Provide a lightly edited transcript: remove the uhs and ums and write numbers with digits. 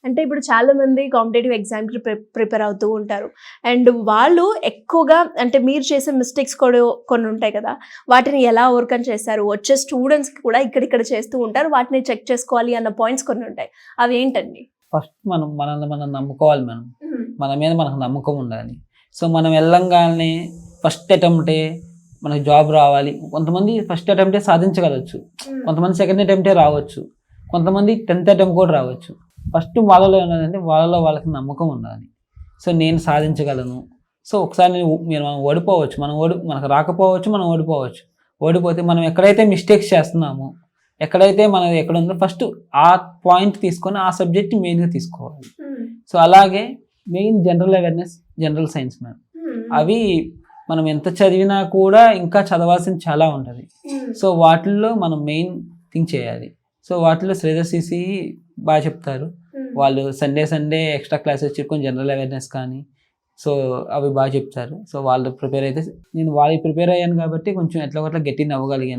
అంటే ఇప్పుడు చాలా మంది కాంపిటేటివ్ ఎగ్జామ్కి ప్రిపేర్ అవుతూ ఉంటారు. అండ్ వాళ్ళు ఎక్కువగా అంటే మీరు చేసే మిస్టేక్స్ కూడా కొన్ని ఉంటాయి కదా, వాటిని ఎలా ఓవర్కమ్ చేస్తారు? వచ్చే స్టూడెంట్స్కి కూడా ఇక్కడిక్కడ చేస్తూ ఉంటారు, వాటిని చెక్ చేసుకోవాలి అన్న పాయింట్స్ కొన్ని ఉంటాయి, అవి ఏంటండి? ఫస్ట్ మనల్ని మనం నమ్ముకోవాలి. మన మీద మనకు నమ్మకం ఉండాలి. సో మనం వెళ్ళంగానే ఫస్ట్ అటెంప్టే మనకు జాబ్ రావాలి. కొంతమంది ఫస్ట్ అటెంప్టే సాధించగలచ్చు, కొంతమంది సెకండ్ అటెంప్టే రావచ్చు, కొంతమంది 10th అటెంప్ట్ కూడా రావచ్చు. ఫస్ట్ వాళ్ళలో ఏంటంటే వాళ్ళలో వాళ్ళకి నమ్మకం ఉండాలి. సో నేను సాధించగలను. సో ఒకసారి మనం ఓడిపోవచ్చు, మనకు రాకపోవచ్చు, మనం ఓడిపోవచ్చు. ఓడిపోతే మనం ఎక్కడైతే మిస్టేక్స్ చేస్తున్నామో, ఎక్కడైతే మనం ఎక్కడ ఉందో ఫస్ట్ ఆ పాయింట్ తీసుకొని ఆ సబ్జెక్ట్ మెయిన్గా తీసుకోవాలి. సో అలాగే main general awareness, general science ma'am, అవి మనం ఎంత చదివినా కూడా ఇంకా చదవాల్సింది చాలా ఉంటుంది. సో వాటిల్లో మనం మెయిన్ థింక్ చేయాలి. సో వాటిలో శ్రేయస్సీసి బాగా చెప్తారు. వాళ్ళు సండే ఎక్స్ట్రా క్లాసెస్ చెప్పుకొని జనరల్ అవేర్నెస్ కానీ సో అవి బాగా చెప్తారు. సో వాళ్ళు ప్రిపేర్ అయితే నేను వాళ్ళకి ప్రిపేర్ అయ్యాను కాబట్టి కొంచెం ఎట్లా గట్టిగా అవ్వగలిగాను.